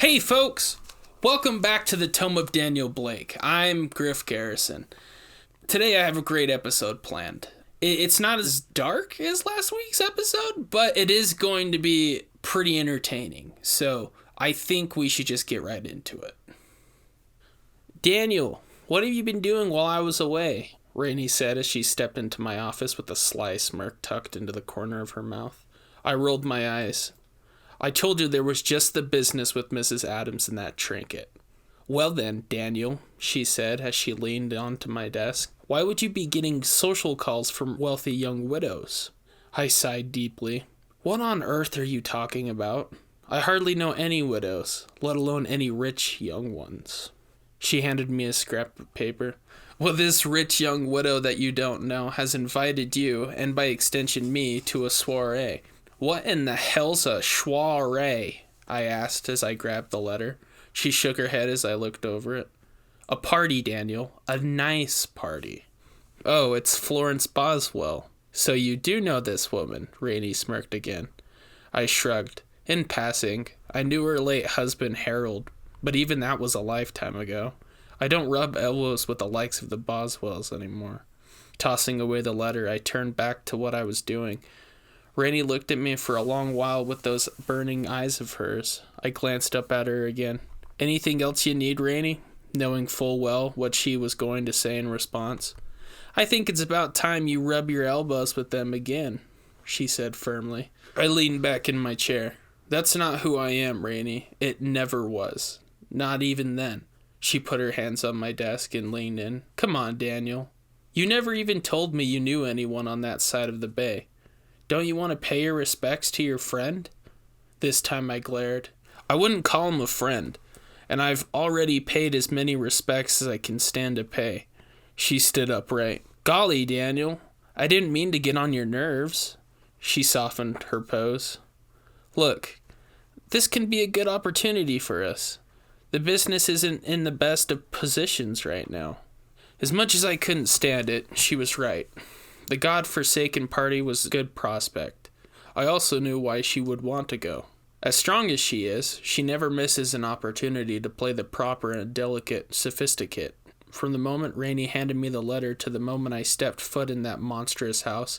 Hey folks, welcome back to the Tome of Daniel Blake. I'm Griff Garrison. Today I have a great episode planned. It's not as dark as last week's episode, but it is going to be pretty entertaining. So I think we should just get right into it. Daniel, what have you been doing while I was away? Rainey said as she stepped into my office with a sly smirk tucked into the corner of her mouth. I rolled my eyes. I told you there was just the business with Mrs. Adams and that trinket. Well then, Daniel, she said as she leaned onto my desk, why would you be getting social calls from wealthy young widows? I sighed deeply. What on earth are you talking about? I hardly know any widows, let alone any rich young ones. She handed me a scrap of paper. Well, this rich young widow that you don't know has invited you, and by extension me, to a soiree. What in the hell's a soiree? I asked as I grabbed the letter. She shook her head as I looked over it. A party, Daniel. A nice party. Oh, it's Florence Boswell. So you do know this woman, Rainey smirked again. I shrugged. In passing, I knew her late husband Harold, but even that was a lifetime ago. I don't rub elbows with the likes of the Boswells anymore. Tossing away the letter, I turned back to what I was doing. Rainey looked at me for a long while with those burning eyes of hers. I glanced up at her again. Anything else you need, Rainey? Knowing full well what she was going to say in response. I think it's about time you rub your elbows with them again, she said firmly. I leaned back in my chair. That's not who I am, Rainey. It never was. Not even then. She put her hands on my desk and leaned in. Come on, Daniel. You never even told me you knew anyone on that side of the bay. Don't you want to pay your respects to your friend? This time I glared. I wouldn't call him a friend, and I've already paid as many respects as I can stand to pay. She stood upright. Golly, Daniel, I didn't mean to get on your nerves. She softened her pose. Look, this can be a good opportunity for us. The business isn't in the best of positions right now. As much as I couldn't stand it, she was right. The God-forsaken party was a good prospect. I also knew why she would want to go. As strong as she is, she never misses an opportunity to play the proper and delicate sophisticate. From the moment Rainey handed me the letter to the moment I stepped foot in that monstrous house,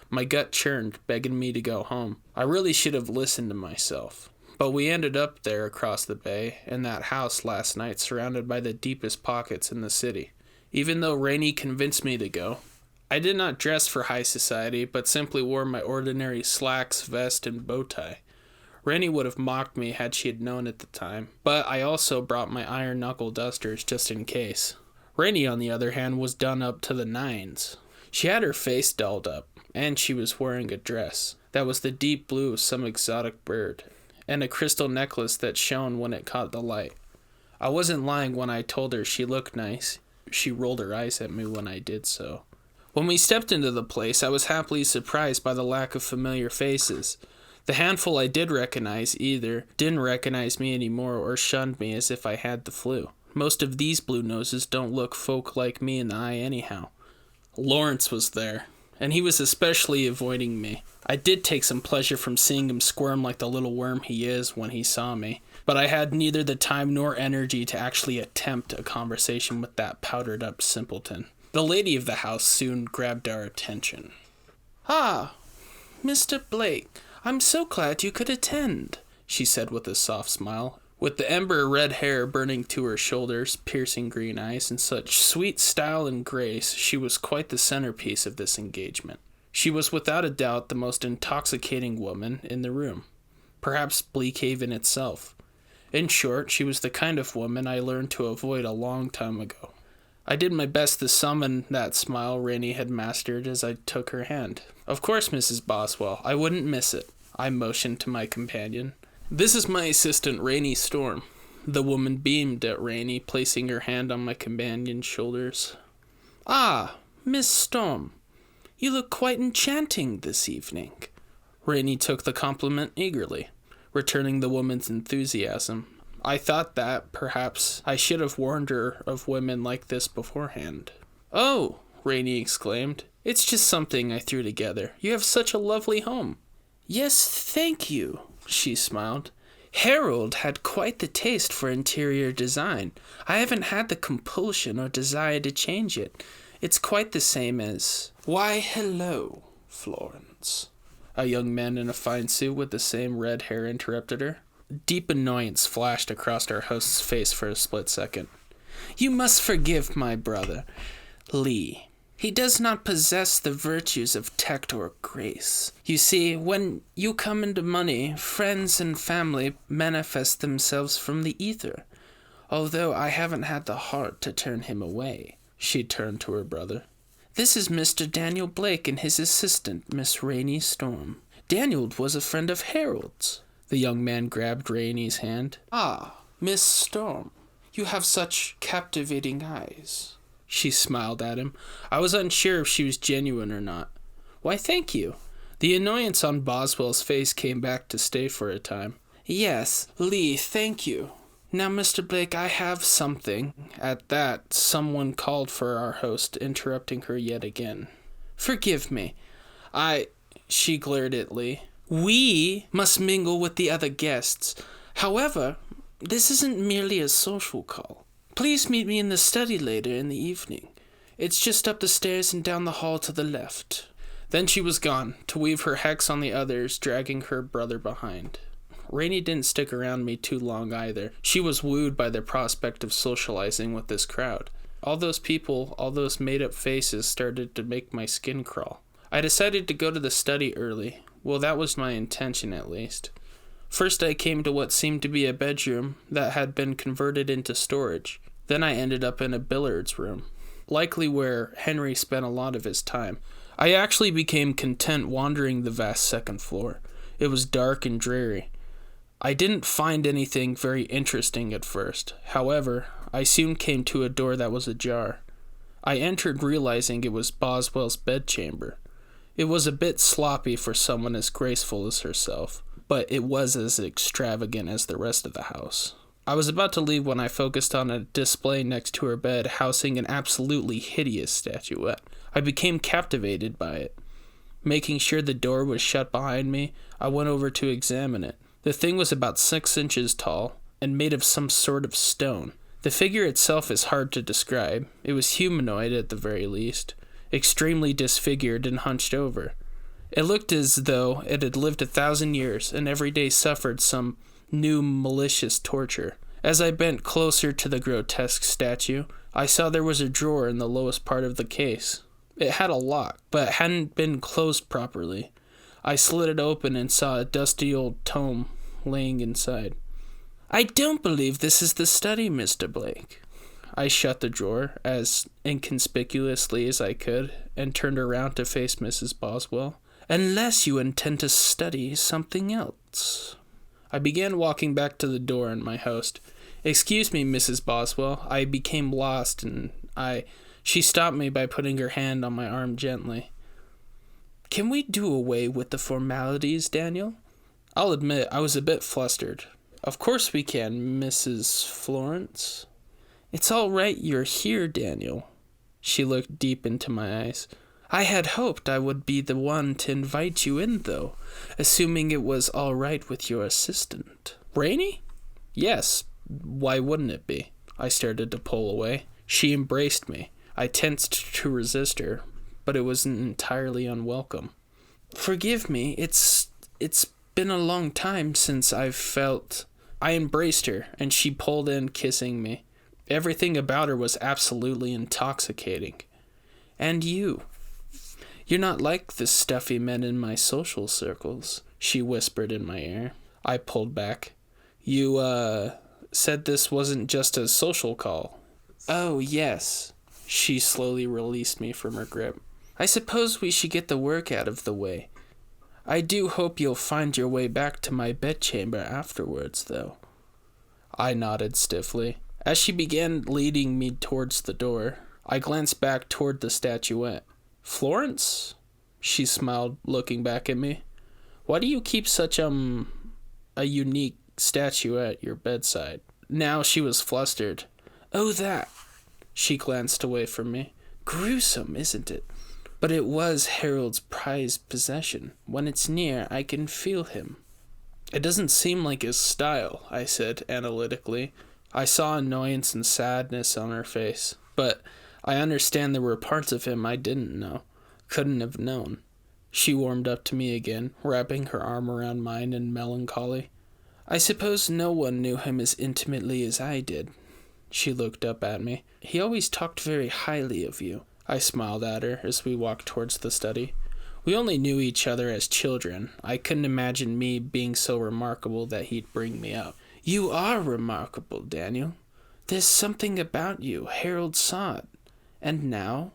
my gut churned, begging me to go home. I really should have listened to myself. But we ended up there across the bay, in that house last night, surrounded by the deepest pockets in the city. Even though Rainey convinced me to go, I did not dress for high society, but simply wore my ordinary slacks, vest, and bow tie. Rainey would have mocked me had she had known at the time, but I also brought my iron knuckle dusters just in case. Rainey, on the other hand, was done up to the nines. She had her face dolled up, and she was wearing a dress that was the deep blue of some exotic bird, and a crystal necklace that shone when it caught the light. I wasn't lying when I told her she looked nice. She rolled her eyes at me when I did so. When we stepped into the place, I was happily surprised by the lack of familiar faces. The handful I did recognize either didn't recognize me anymore or shunned me as if I had the flu. Most of these blue noses don't look folk like me in the eye anyhow. Lawrence was there, and he was especially avoiding me. I did take some pleasure from seeing him squirm like the little worm he is when he saw me, but I had neither the time nor energy to actually attempt a conversation with that powdered-up simpleton. The lady of the house soon grabbed our attention. Ah, Mr. Blake, I'm so glad you could attend, she said with a soft smile. With the ember red hair burning to her shoulders, piercing green eyes, and such sweet style and grace, she was quite the centerpiece of this engagement. She was without a doubt the most intoxicating woman in the room, perhaps Bleakheaven itself. In short, she was the kind of woman I learned to avoid a long time ago. I did my best to summon that smile Rainey had mastered as I took her hand. Of course, Mrs. Boswell, I wouldn't miss it. I motioned to my companion. This is my assistant, Rainey Storm. The woman beamed at Rainey, placing her hand on my companion's shoulders. Ah, Miss Storm, you look quite enchanting this evening. Rainey took the compliment eagerly, returning the woman's enthusiasm. I thought that, perhaps, I should have warned her of women like this beforehand. Oh, Rainey exclaimed. It's just something I threw together. You have such a lovely home. Yes, thank you, she smiled. Harold had quite the taste for interior design. I haven't had the compulsion or desire to change it. It's quite the same as... Why, hello, Florence. A young man in a fine suit with the same red hair interrupted her. Deep annoyance flashed across our host's face for a split second. You must forgive my brother, Lee. He does not possess the virtues of tact or grace. You see, when you come into money, friends and family manifest themselves from the ether. Although I haven't had the heart to turn him away. She turned to her brother. This is Mr. Daniel Blake and his assistant, Miss Rainey Storm. Daniel was a friend of Harold's. The young man grabbed Rainey's hand. Ah, Miss Storm, you have such captivating eyes. She smiled at him. I was unsure if she was genuine or not. Why, thank you. The annoyance on Boswell's face came back to stay for a time. Yes, Lee, thank you. Now, Mr. Blake, I have something. At that, someone called for our host, interrupting her yet again. Forgive me. She glared at Lee. We must mingle with the other guests. However, this isn't merely a social call. Please meet me in the study later in the evening. It's just up the stairs and down the hall to the left. Then she was gone, to weave her hex on the others, dragging her brother behind. Rainey didn't stick around me too long either. She was wooed by the prospect of socializing with this crowd. All those people, all those made-up faces started to make my skin crawl. I decided to go to the study early. Well, that was my intention at least. First I came to what seemed to be a bedroom that had been converted into storage. Then I ended up in a billiards room, likely where Henry spent a lot of his time. I actually became content wandering the vast second floor. It was dark and dreary. I didn't find anything very interesting at first. However, I soon came to a door that was ajar. I entered realizing it was Boswell's bedchamber. It was a bit sloppy for someone as graceful as herself, but it was as extravagant as the rest of the house. I was about to leave when I focused on a display next to her bed housing an absolutely hideous statuette. I became captivated by it. Making sure the door was shut behind me, I went over to examine it. The thing was about 6 inches tall and made of some sort of stone. The figure itself is hard to describe. It was humanoid at the very least, extremely disfigured and hunched over. It looked as though it had lived 1,000 years and every day suffered some new malicious torture. As I bent closer to the grotesque statue, I saw there was a drawer in the lowest part of the case. It had a lock, but hadn't been closed properly. I slid it open and saw a dusty old tome laying inside. I don't believe this is the study, Mr. Blake. I shut the drawer as inconspicuously as I could and turned around to face Mrs. Boswell. Unless you intend to study something else. I began walking back to the door and my host. Excuse me, Mrs. Boswell. I became lost and She stopped me by putting her hand on my arm gently. Can we do away with the formalities, Daniel? I'll admit I was a bit flustered. Of course we can, Mrs. Florence. It's all right you're here, Daniel. She looked deep into my eyes. I had hoped I would be the one to invite you in, though, assuming it was all right with your assistant. Rainey? Yes. Why wouldn't it be? I started to pull away. She embraced me. I tensed to resist her, but it wasn't entirely unwelcome. Forgive me, it's been a long time since I've felt... I embraced her, and she pulled in, kissing me. Everything about her was absolutely intoxicating. And you. You're not like the stuffy men in my social circles, she whispered in my ear. I pulled back. You, said this wasn't just a social call. Oh, yes. She slowly released me from her grip. I suppose we should get the work out of the way. I do hope you'll find your way back to my bedchamber afterwards, though. I nodded stiffly. As she began leading me towards the door, I glanced back toward the statuette. Florence? She smiled, looking back at me. Why do you keep such, a unique statue at your bedside? Now she was flustered. Oh, that. She glanced away from me. Gruesome, isn't it? But it was Harold's prized possession. When it's near, I can feel him. It doesn't seem like his style, I said analytically. I saw annoyance and sadness on her face, but I understand there were parts of him I didn't know, couldn't have known. She warmed up to me again, wrapping her arm around mine in melancholy. I suppose no one knew him as intimately as I did. She looked up at me. He always talked very highly of you. I smiled at her as we walked towards the study. We only knew each other as children. I couldn't imagine me being so remarkable that he'd bring me up. You are remarkable, Daniel. There's something about you. Harold saw it. And now,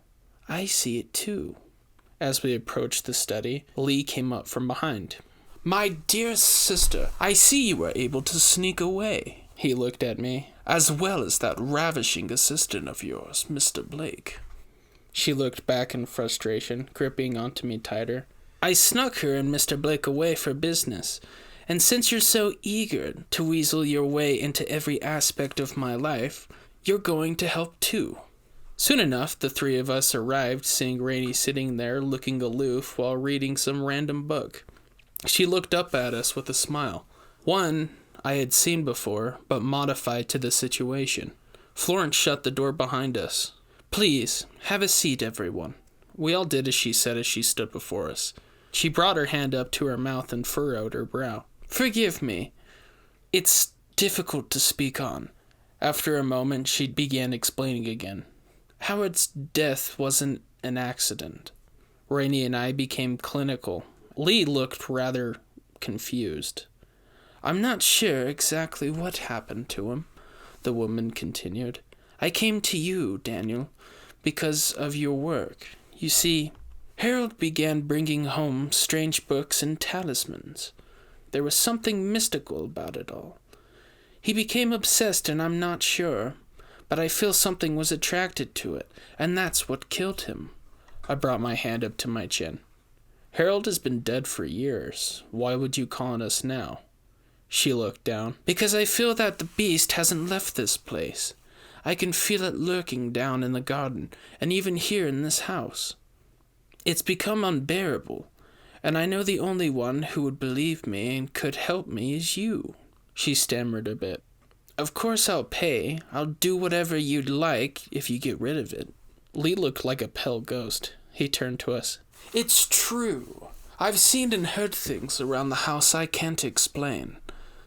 I see it too. As we approached the study, Lee came up from behind. My dear sister, I see you were able to sneak away. He looked at me, as well as that ravishing assistant of yours, Mr. Blake. She looked back in frustration, gripping onto me tighter. I snuck her and Mr. Blake away for business, and since you're so eager to weasel your way into every aspect of my life, you're going to help too. Soon enough, the three of us arrived, seeing Rainey sitting there looking aloof while reading some random book. She looked up at us with a smile. One I had seen before, but modified to the situation. Florence shut the door behind us. Please, have a seat, everyone. We all did as she said as she stood before us. She brought her hand up to her mouth and furrowed her brow. Forgive me. It's difficult to speak on. After a moment, she began explaining again. Howard's death wasn't an accident. Rainey and I became clinical. Lee looked rather confused. I'm not sure exactly what happened to him, the woman continued. I came to you, Daniel, because of your work. You see, Harold began bringing home strange books and talismans. There was something mystical about it all. He became obsessed, and I'm not sure, but I feel something was attracted to it, and that's what killed him. I brought my hand up to my chin. Harold has been dead for years. Why would you call on us now? She looked down. Because I feel that the beast hasn't left this place. I can feel it lurking down in the garden, and even here in this house. It's become unbearable, and I know the only one who would believe me and could help me is you. She stammered a bit. Of course I'll pay. I'll do whatever you'd like if you get rid of it. Lee looked like a pale ghost. He turned to us. It's true. I've seen and heard things around the house I can't explain.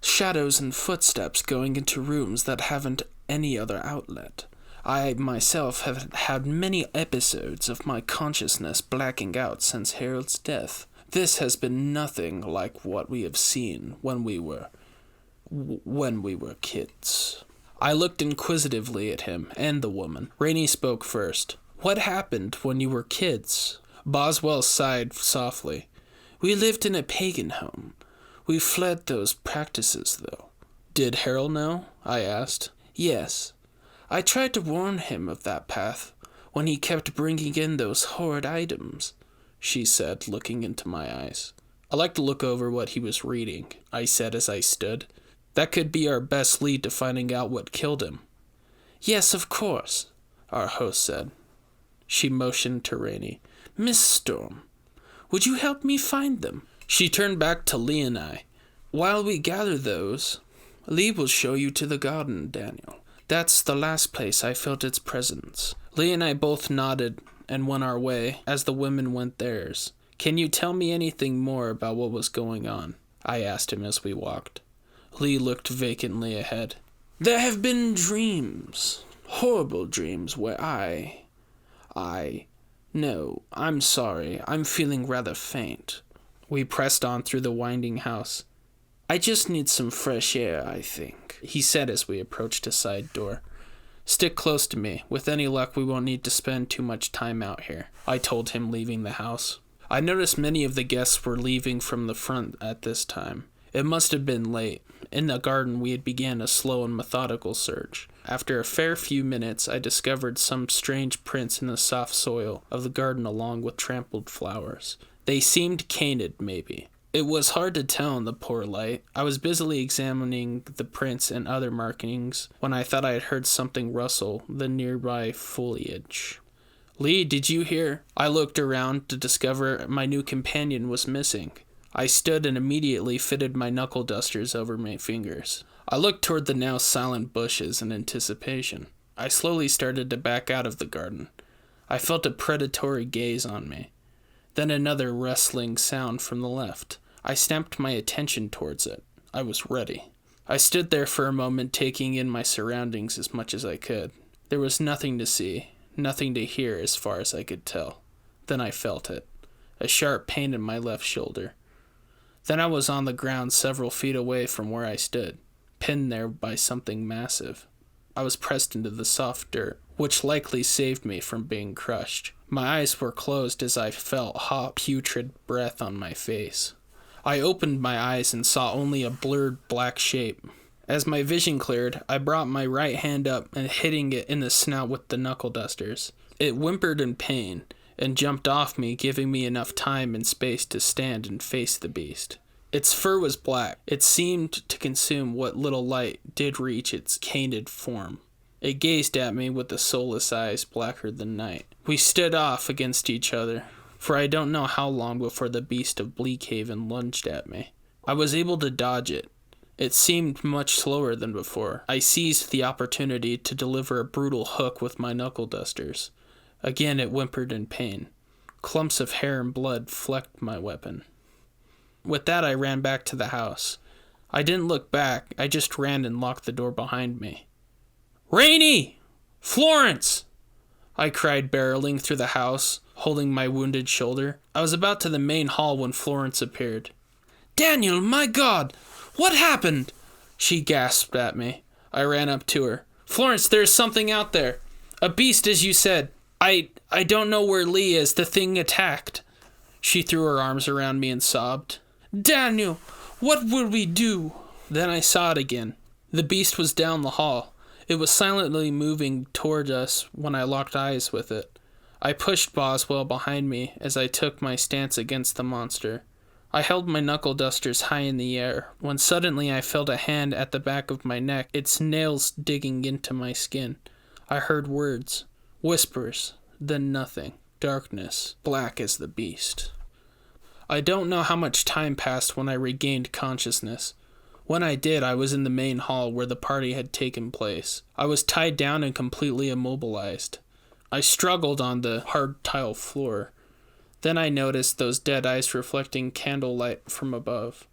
Shadows and footsteps going into rooms that haven't any other outlet. I myself have had many episodes of my consciousness blacking out since Harold's death. This has been nothing like what we have seen when we were kids. I looked inquisitively at him and the woman. Rainey spoke first. What happened when you were kids? Boswell sighed softly. We lived in a pagan home. We fled those practices, though. Did Harold know? I asked. Yes. I tried to warn him of that path when he kept bringing in those horrid items, she said, looking into my eyes. I like to look over what he was reading, I said as I stood. That could be our best lead to finding out what killed him. Yes, of course, our host said. She motioned to Rainey. Miss Storm, would you help me find them? She turned back to Lee and I. While we gather those, Lee will show you to the garden, Daniel. That's the last place I felt its presence. Lee and I both nodded and went our way as the women went theirs. Can you tell me anything more about what was going on? I asked him as we walked. Lee looked vacantly ahead. There have been dreams, horrible dreams where No, I'm sorry, I'm feeling rather faint. We pressed on through the winding house. I just need some fresh air, I think, he said as we approached a side door. Stick close to me. With any luck, we won't need to spend too much time out here, I told him, leaving the house. I noticed many of the guests were leaving from the front at this time. It must have been late. In the garden, we had began a slow and methodical search. After a fair few minutes, I discovered some strange prints in the soft soil of the garden along with trampled flowers. They seemed canid, maybe. It was hard to tell in the poor light. I was busily examining the prints and other markings when I thought I had heard something rustle the nearby foliage. Lee, did you hear? I looked around to discover my new companion was missing. I stood and immediately fitted my knuckle dusters over my fingers. I looked toward the now silent bushes in anticipation. I slowly started to back out of the garden. I felt a predatory gaze on me. Then another rustling sound from the left. I snapped my attention towards it. I was ready. I stood there for a moment, taking in my surroundings as much as I could. There was nothing to see, nothing to hear as far as I could tell. Then I felt it. A sharp pain in my left shoulder. Then I was on the ground several feet away from where I stood, pinned there by something massive. I was pressed into the soft dirt, which likely saved me from being crushed. My eyes were closed as I felt hot, putrid breath on my face. I opened my eyes and saw only a blurred black shape. As my vision cleared, I brought my right hand up and hitting it in the snout with the knuckle dusters. It whimpered in pain and jumped off me, giving me enough time and space to stand and face the beast. Its fur was black. It seemed to consume what little light did reach its canid form. It gazed at me with the soulless eyes blacker than night. We stood off against each other, for I don't know how long before the beast of Bleakheaven lunged at me. I was able to dodge it. It seemed much slower than before. I seized the opportunity to deliver a brutal hook with my knuckle dusters. Again it whimpered in pain. Clumps of hair and blood flecked my weapon. With that I ran back to the house. I didn't look back, I just ran and locked the door behind me. "Rainey! Florence!" I cried, barreling through the house, holding my wounded shoulder. I was about to the main hall when Florence appeared. "Daniel, my God! What happened?" She gasped at me. I ran up to her. "Florence, there's something out there. A beast, as you said. I don't know where Lee is. The thing attacked." She threw her arms around me and sobbed. "Daniel, what will we do?" Then I saw it again. The beast was down the hall. It was silently moving toward us when I locked eyes with it. I pushed Boswell behind me as I took my stance against the monster. I held my knuckle dusters high in the air, when suddenly I felt a hand at the back of my neck, its nails digging into my skin. I heard words, whispers, then nothing. Darkness, black as the beast. I don't know how much time passed when I regained consciousness. When I did, I was in the main hall where the party had taken place. I was tied down and completely immobilized. I struggled on the hard tile floor. Then I noticed those dead eyes reflecting candlelight from above.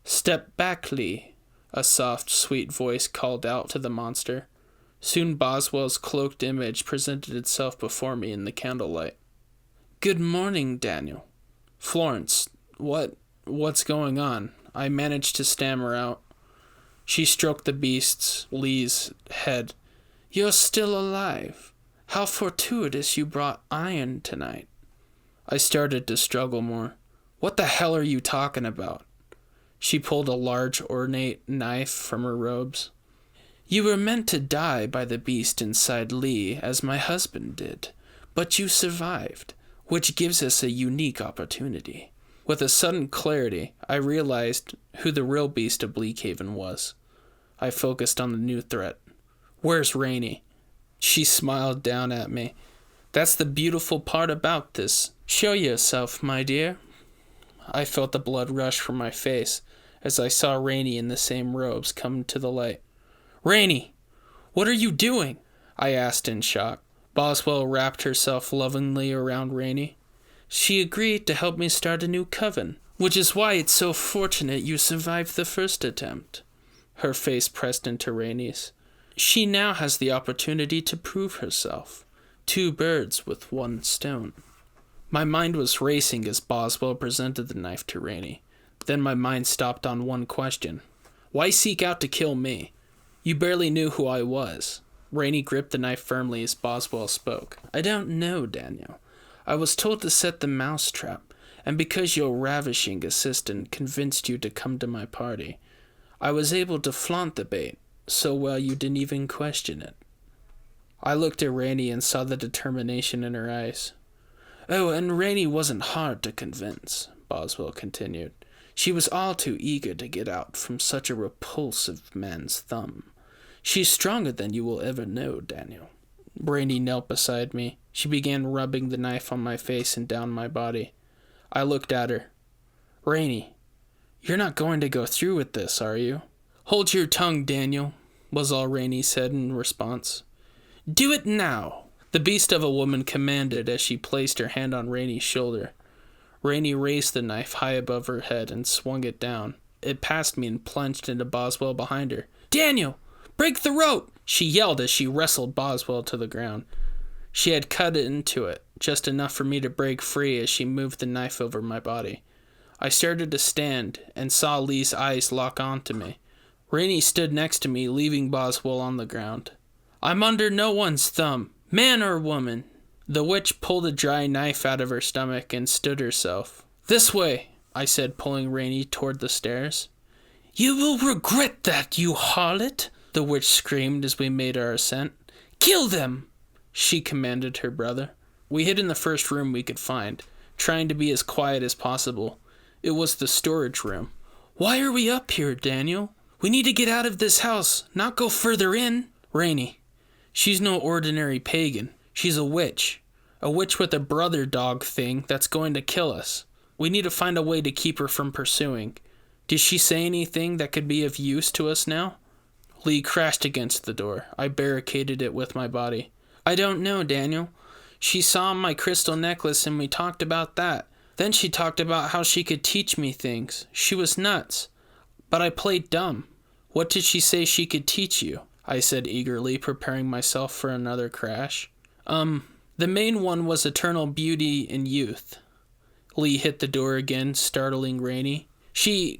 "Step back, Lee," a soft, sweet voice called out to the monster. Soon Boswell's cloaked image presented itself before me in the candlelight. "Good morning, Daniel." "Florence, what's going on?" I managed to stammer out. She stroked the beast's, Lee's, head. "You're still alive. How fortuitous you brought iron tonight." I started to struggle more. "What the hell are you talking about?" She pulled a large, ornate knife from her robes. "You were meant to die by the beast inside Lee, as my husband did, but you survived, which gives us a unique opportunity." With a sudden clarity, I realized who the real beast of Bleakheaven was. I focused on the new threat. "Where's Rainey?" She smiled down at me. "That's the beautiful part about this. Show yourself, my dear." I felt the blood rush from my face as I saw Rainey in the same robes come to the light. "Rainey, what are you doing?" I asked in shock. Boswell wrapped herself lovingly around Rainey. "She agreed to help me start a new coven, which is why it's so fortunate you survived the first attempt." Her face pressed into Rainey's. "She now has the opportunity to prove herself. 2 birds with 1 stone." My mind was racing as Boswell presented the knife to Rainey. Then my mind stopped on one question. Why seek out to kill me? You barely knew who I was. Rainey gripped the knife firmly as Boswell spoke. "I don't know, Daniel. I was told to set the mousetrap, and because your ravishing assistant convinced you to come to my party, I was able to flaunt the bait so well you didn't even question it." I looked at Rainey and saw the determination in her eyes. "Oh, and Rainey wasn't hard to convince," Boswell continued. "She was all too eager to get out from such a repulsive man's thumb. She's stronger than you will ever know, Daniel." Rainey knelt beside me. She began rubbing the knife on my face and down my body. I looked at her. Rainey, you're not going to go through with this, are you? Hold your tongue, Daniel, was all Rainey said in response. Do it now, the beast of a woman commanded as she placed her hand on Rainey's shoulder. Rainey raised the knife high above her head and swung it down. It passed me and plunged into Boswell behind her. Daniel, break the rope, she yelled as she wrestled Boswell to the ground. She had cut into it, just enough for me to break free as she moved the knife over my body. I started to stand and saw Lee's eyes lock onto me. Rainey stood next to me, leaving Boswell on the ground. I'm under no one's thumb, man or woman. The witch pulled a dry knife out of her stomach and stood herself. This way, I said, pulling Rainey toward the stairs. You will regret that, you harlot, the witch screamed as we made our ascent. Kill them, she commanded her brother. We hid in the first room we could find, trying to be as quiet as possible. It was the storage room. Why are we up here, Daniel? We need to get out of this house, not go further in. Rainey, she's no ordinary pagan. She's a witch. A witch with a brother dog thing that's going to kill us. We need to find a way to keep her from pursuing. Did she say anything that could be of use to us now? Lee crashed against the door. I barricaded it with my body. I don't know, Daniel. She saw my crystal necklace and we talked about that. Then she talked about how she could teach me things. She was nuts. But I played dumb. What did she say she could teach you? I said eagerly, preparing myself for another crash. The main one was eternal beauty and youth. Lee hit the door again, startling Rainey. She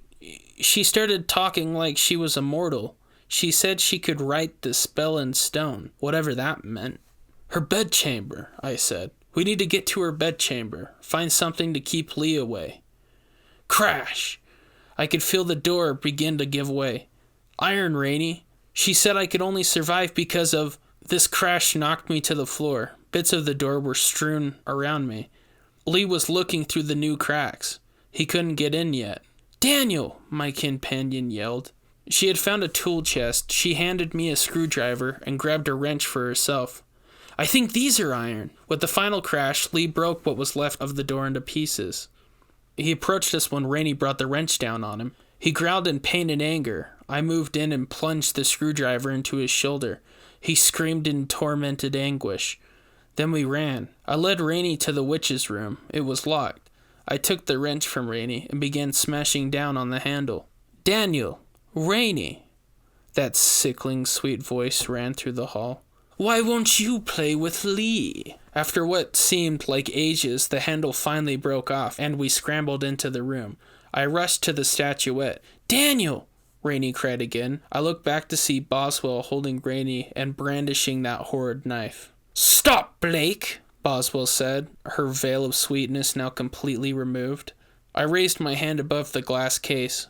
started talking like she was immortal. She said she could write the spell in stone, whatever that meant. Her bedchamber, I said. We need to get to her bedchamber. Find something to keep Lee away. Crash! I could feel the door begin to give way. Iron, Rainey. She said I could only survive because of... This crash knocked me to the floor. Bits of the door were strewn around me. Lee was looking through the new cracks. He couldn't get in yet. Daniel, my companion yelled. She had found a tool chest. She handed me a screwdriver and grabbed a wrench for herself. I think these are iron. With the final crash, Lee broke what was left of the door into pieces. He approached us when Rainey brought the wrench down on him. He growled in pain and anger. I moved in and plunged the screwdriver into his shoulder. He screamed in tormented anguish. Then we ran. I led Rainey to the witch's room. It was locked. I took the wrench from Rainey and began smashing down on the handle. Daniel! Rainey! That sickling sweet voice ran through the hall. Why won't you play with Lee? After what seemed like ages, the handle finally broke off, and we scrambled into the room. I rushed to the statuette. Daniel! Rainey cried again. I looked back to see Boswell holding Rainey and brandishing that horrid knife. Stop, Blake! Boswell said, her veil of sweetness now completely removed. I raised my hand above the glass case.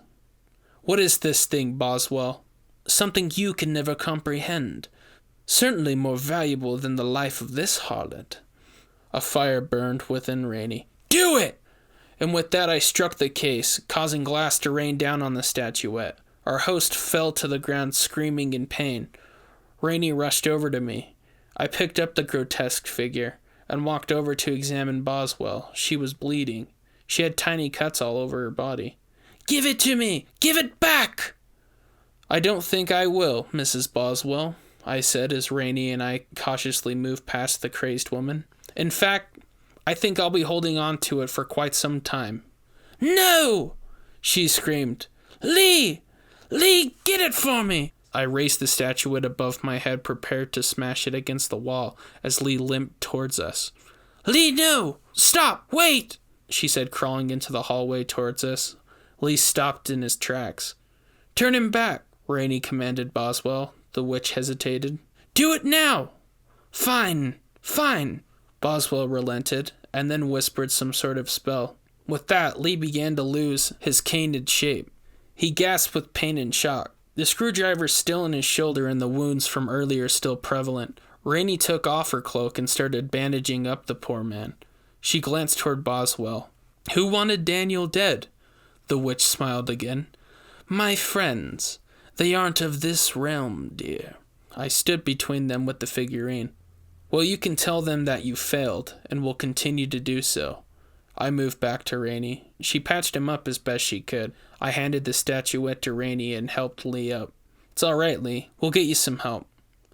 What is this thing, Boswell? Something you can never comprehend. Certainly more valuable than the life of this harlot. A fire burned within Rainey. Do it! And with that I struck the case, causing glass to rain down on the statuette. Our host fell to the ground screaming in pain. Rainey rushed over to me. I picked up the grotesque figure and walked over to examine Boswell. She was bleeding. She had tiny cuts all over her body. Give it to me! Give it back! I don't think I will, Mrs. Boswell, I said as Rainey and I cautiously moved past the crazed woman. In fact, I think I'll be holding on to it for quite some time. No! She screamed. Lee! Lee, get it for me! I raised the statuette above my head, prepared to smash it against the wall as Lee limped towards us. Lee, no! Stop! Wait! She said, crawling into the hallway towards us. Lee stopped in his tracks. Turn him back, Rainey commanded Boswell. The witch hesitated. Do it now! Fine, fine. Boswell relented, and then whispered some sort of spell. With that, Lee began to lose his caned shape. He gasped with pain and shock. The screwdriver still in his shoulder and the wounds from earlier still prevalent. Rainey took off her cloak and started bandaging up the poor man. She glanced toward Boswell. Who wanted Daniel dead? The witch smiled again. My friends. They aren't of this realm, dear. I stood between them with the figurine. Well, you can tell them that you failed, and will continue to do so. I moved back to Rainey. She patched him up as best she could. I handed the statuette to Rainey and helped Lee up. It's all right, Lee. We'll get you some help.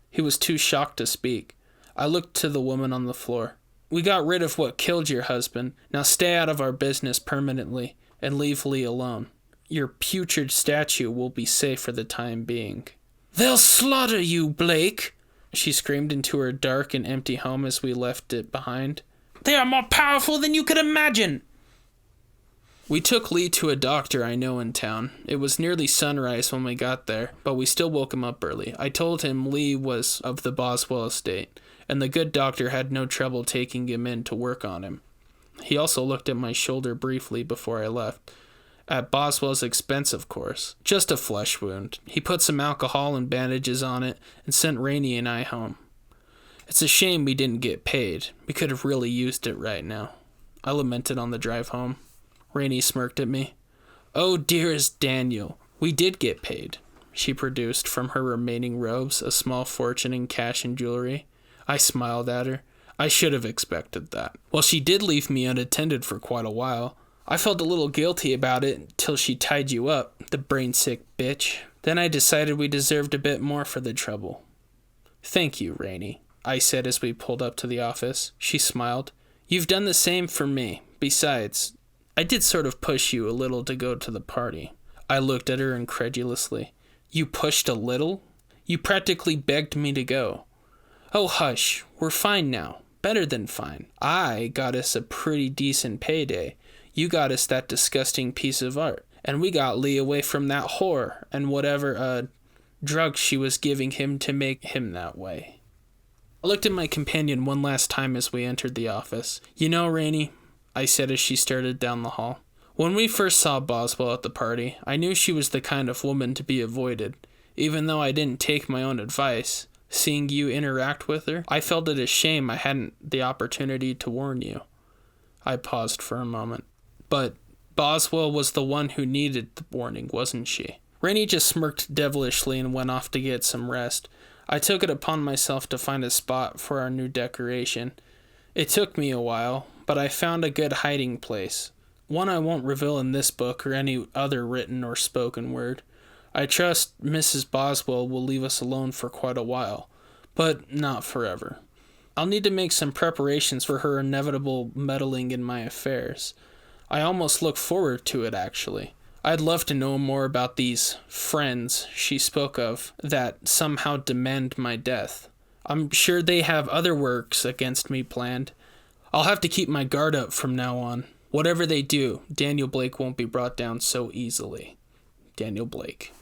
He was too shocked to speak. I looked to the woman on the floor. We got rid of what killed your husband. Now stay out of our business permanently and leave Lee alone. Your putrid statue will be safe for the time being. They'll slaughter you, Blake, she screamed into her dark and empty home as we left it behind. They are more powerful than you could imagine. We took Lee to a doctor I know in town. It was nearly sunrise when we got there, but we still woke him up early. I told him Lee was of the Boswell estate, and the good doctor had no trouble taking him in to work on him. He also looked at my shoulder briefly before I left. At Boswell's expense, of course. Just a flesh wound. He put some alcohol and bandages on it and sent Rainey and I home. It's a shame we didn't get paid. We could have really used it right now. I lamented on the drive home. Rainey smirked at me. Oh, dearest Daniel, we did get paid. She produced from her remaining robes a small fortune in cash and jewelry. I smiled at her. I should have expected that. Well, she did leave me unattended for quite a while. I felt a little guilty about it till she tied you up, the brain-sick bitch. Then I decided we deserved a bit more for the trouble. Thank you, Rainey, I said as we pulled up to the office. She smiled. You've done the same for me. Besides, I did sort of push you a little to go to the party. I looked at her incredulously. You pushed a little? You practically begged me to go. Oh, hush. We're fine now. Better than fine. I got us a pretty decent payday. You got us that disgusting piece of art. And we got Lee away from that whore and whatever, drugs she was giving him to make him that way. I looked at my companion one last time as we entered the office. You know, Rainey, I said as she started down the hall. When we first saw Boswell at the party, I knew she was the kind of woman to be avoided. Even though I didn't take my own advice, seeing you interact with her, I felt it a shame I hadn't the opportunity to warn you. I paused for a moment. But Boswell was the one who needed the warning, wasn't she? Rainey just smirked devilishly and went off to get some rest. I took it upon myself to find a spot for our new decoration. It took me a while, but I found a good hiding place. One I won't reveal in this book or any other written or spoken word. I trust Mrs. Boswell will leave us alone for quite a while, but not forever. I'll need to make some preparations for her inevitable meddling in my affairs. I almost look forward to it, actually. I'd love to know more about these friends she spoke of that somehow demand my death. I'm sure they have other works against me planned. I'll have to keep my guard up from now on. Whatever they do, Daniel Blake won't be brought down so easily. Daniel Blake.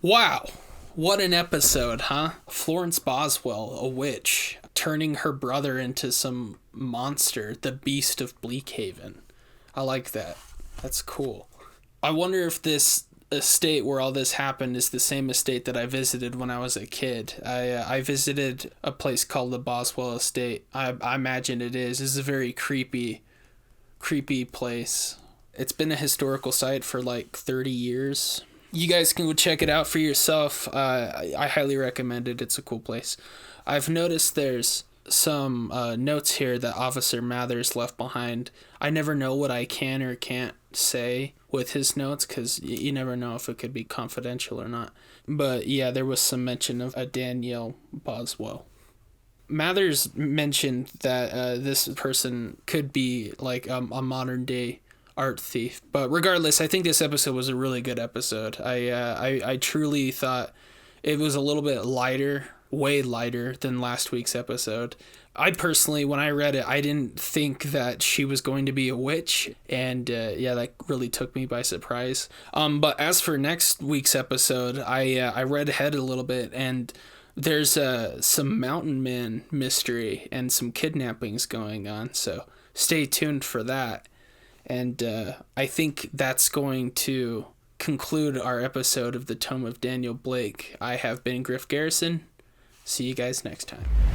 Wow, what an episode, huh? Florence Boswell, a witch, turning her brother into some monster, the beast of Bleakheaven. I like that. That's cool. I wonder if this estate where all this happened is the same estate that I visited when I was a kid. I visited a place called the Boswell Estate. I imagine it is. It's a very creepy place. It's been a historical site for like 30 years. You guys can go check it out for yourself. I highly recommend it. It's a cool place. I've noticed there's some notes here that Officer Mathers left behind. I never know what I can or can't say with his notes because you never know if it could be confidential or not. But yeah, there was some mention of a Danielle Boswell. Mathers mentioned that this person could be like a modern day art thief. But regardless, I think this episode was a really good episode. I truly thought it was a little bit lighter, way lighter than last week's episode. I personally, when I read it, I didn't think that she was going to be a witch, and yeah, that really took me by surprise. But as for next week's episode, I read ahead a little bit, and there's some mountain man mystery and some kidnappings going on, so stay tuned for that. And I think that's going to conclude our episode of the Tome of Daniel Blake. I have been Griff Garrison. See you guys next time.